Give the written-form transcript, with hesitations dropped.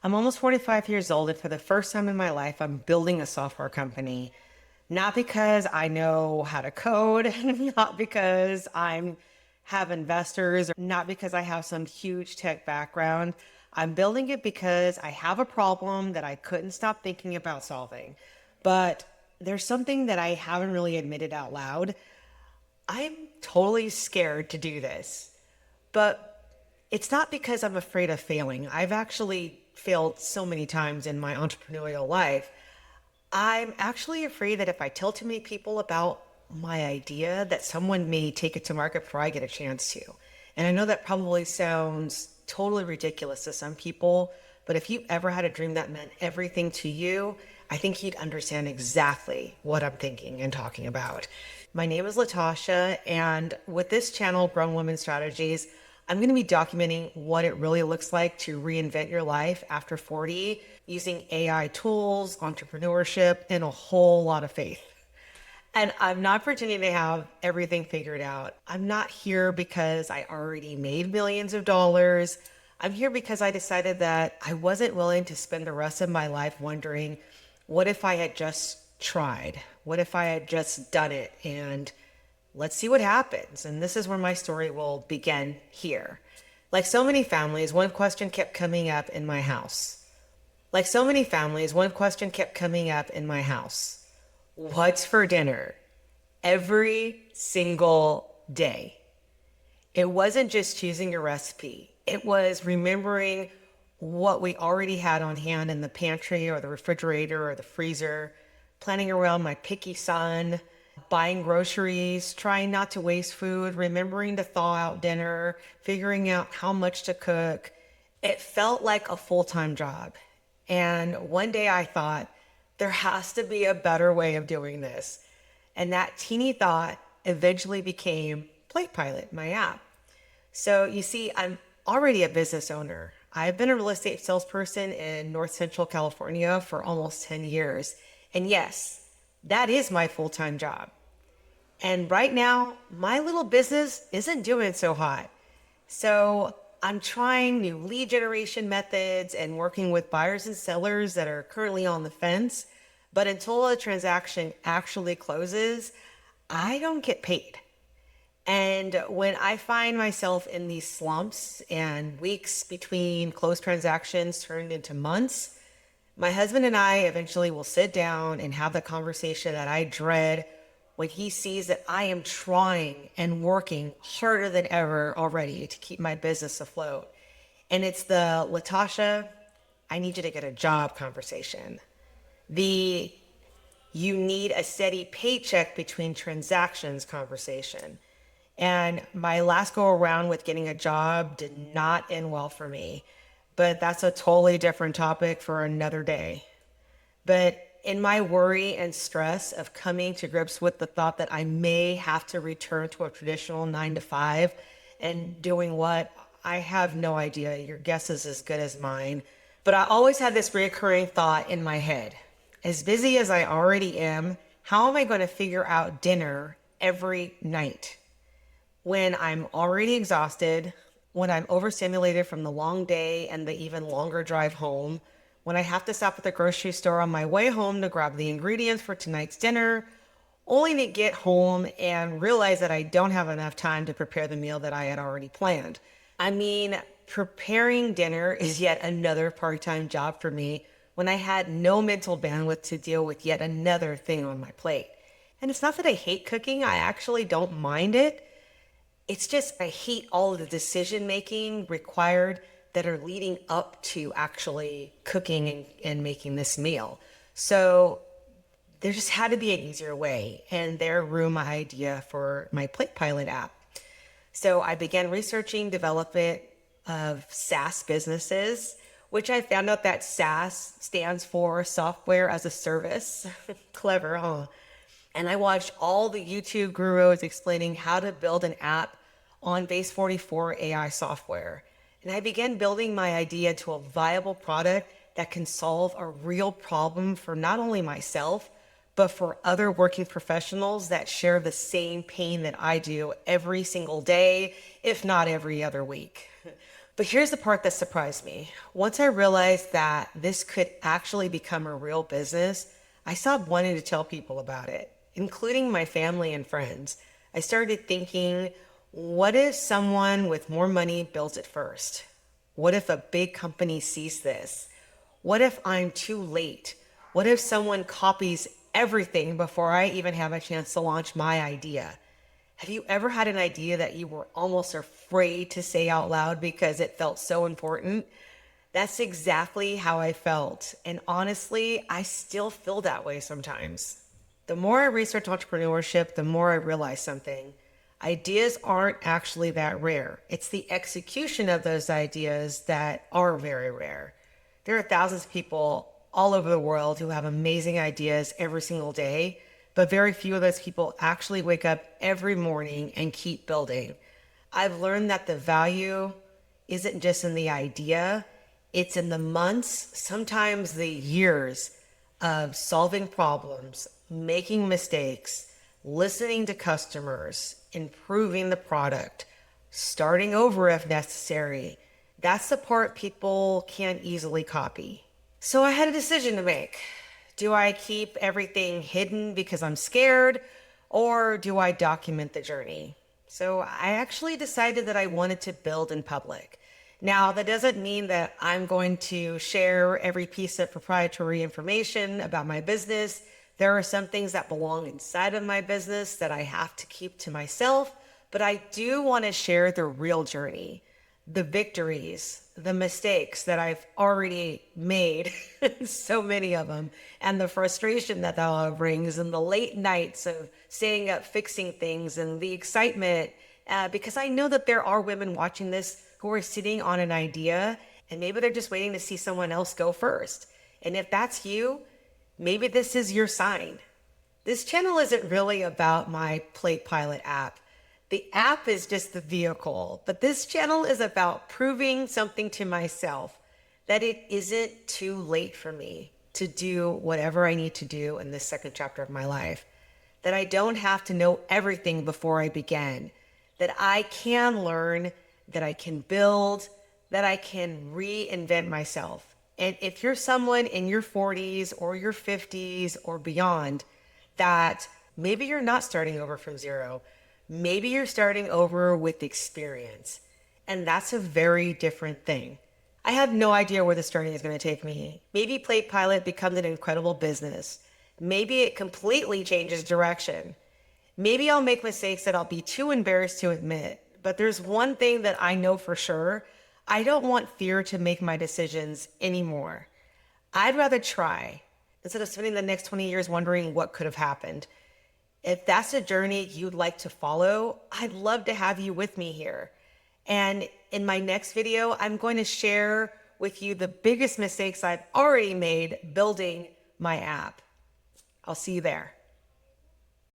I'm almost 45 years old, and for the first time in my life, I'm building a software company. Not because I know how to code, not because I'm have investors, or not because I have some huge tech background. I'm building it because I have a problem that I couldn't stop thinking about solving. But there's something that I haven't really admitted out loud. I'm totally scared to do this. But it's not because I'm afraid of failing. I've actually failed so many times in my entrepreneurial life. I'm actually afraid that if I tell too many people about my idea, that someone may take it to market before I get a chance to. And I know that probably sounds totally ridiculous to some people, but if you ever had a dream that meant everything to you, I think you'd understand exactly what I'm thinking and talking about. My name is Latasha, and with this channel, Grown Women Strategies, I'm going to be documenting what it really looks like to reinvent your life after 40 using AI tools, entrepreneurship, and a whole lot of faith. And I'm not pretending to have everything figured out. I'm not here because I already made millions of dollars. I'm here because I decided that I wasn't willing to spend the rest of my life wondering, what if I had just tried? What if I had just done it? And let's see what happens. And this is where my story will begin here. Like so many families, one question kept coming up in my house. Like so many families, one question kept coming up in my house. What's for dinner? Every single day. It wasn't just choosing a recipe. It was remembering what we already had on hand in the pantry or the refrigerator or the freezer, planning around my picky son, buying groceries, trying not to waste food, remembering to thaw out dinner, figuring out how much to cook. It felt like a full-time job. And one day I thought, there has to be a better way of doing this. And that teeny thought eventually became PlatePilot, my app. So you see, I'm already a business owner. I've been a real estate salesperson in North Central California for almost 10 years. And yes, that is my full-time job. And right now, my little business isn't doing so hot. So I'm trying new lead generation methods and working with buyers and sellers that are currently on the fence. But until a transaction actually closes, I don't get paid. And when I find myself in these slumps and weeks between closed transactions turned into months, my husband and I eventually will sit down and have the conversation that I dread when he sees that I am trying and working harder than ever already to keep my business afloat. And it's the Latasha, I need you to get a job conversation. The you need a steady paycheck between transactions conversation. And my last go around with getting a job did not end well for me. But that's a totally different topic for another day. But in my worry and stress of coming to grips with the thought that I may have to return to a traditional 9 to 5 and doing what, I have no idea. Your guess is as good as mine. But I always had this recurring thought in my head. As busy as I already am, how am I going to figure out dinner every night when I'm already exhausted, when I'm overstimulated from the long day and the even longer drive home, when I have to stop at the grocery store on my way home to grab the ingredients for tonight's dinner, only to get home and realize that I don't have enough time to prepare the meal that I had already planned. I mean, preparing dinner is yet another part-time job for me when I had no mental bandwidth to deal with yet another thing on my plate. And it's not that I hate cooking, I actually don't mind it. It's just I hate all of the decision making required that are leading up to actually cooking and making this meal. So there just had to be an easier way, and there grew my idea for my PlatePilot app. So I began researching development of SaaS businesses, which I found out that SaaS stands for software as a service. Clever, huh? And I watched all the YouTube gurus explaining how to build an app on Base 44 AI software. And I began building my idea to a viable product that can solve a real problem for not only myself, but for other working professionals that share the same pain that I do every single day, if not every other week. But here's the part that surprised me. Once I realized that this could actually become a real business, I stopped wanting to tell people about it, including my family and friends. I started thinking, what if someone with more money builds it first? What if a big company sees this? What if I'm too late? What if someone copies everything before I even have a chance to launch my idea? Have you ever had an idea that you were almost afraid to say out loud because it felt so important? That's exactly how I felt. And honestly, I still feel that way sometimes. The more I research entrepreneurship, the more I realize something. Ideas aren't actually that rare. It's the execution of those ideas that are very rare. There are thousands of people all over the world who have amazing ideas every single day, but very few of those people actually wake up every morning and keep building. I've learned that the value isn't just in the idea, it's in the months, sometimes the years of solving problems, making mistakes, listening to customers, improving the product, starting over if necessary. That's the part people can't easily copy. So I had a decision to make. Do I keep everything hidden because I'm scared, or do I document the journey? So I actually decided that I wanted to build in public. Now, that doesn't mean that I'm going to share every piece of proprietary information about my business. There are some things that belong inside of my business that I have to keep to myself, but I do want to share the real journey, the victories, the mistakes that I've already made, so many of them, and the frustration that all brings, and the late nights of staying up fixing things, and the excitement, because I know that there are women watching this who are sitting on an idea, and maybe they're just waiting to see someone else go first. And if that's you, maybe this is your sign. This channel isn't really about my PlatePilot app. The app is just the vehicle, but this channel is about proving something to myself, that it isn't too late for me to do whatever I need to do in this second chapter of my life, that I don't have to know everything before I begin, that I can learn, that I can build, that I can reinvent myself. And if you're someone in your 40s or your 50s or beyond, that maybe you're not starting over from zero, maybe you're starting over with experience. And that's a very different thing. I have no idea where this journey is going to take me. Maybe PlatePilot becomes an incredible business. Maybe it completely changes direction. Maybe I'll make mistakes that I'll be too embarrassed to admit. But there's one thing that I know for sure. I don't want fear to make my decisions anymore. I'd rather try instead of spending the next 20 years wondering what could have happened. If that's a journey you'd like to follow, I'd love to have you with me here. And in my next video, I'm going to share with you the biggest mistakes I've already made building my app. I'll see you there.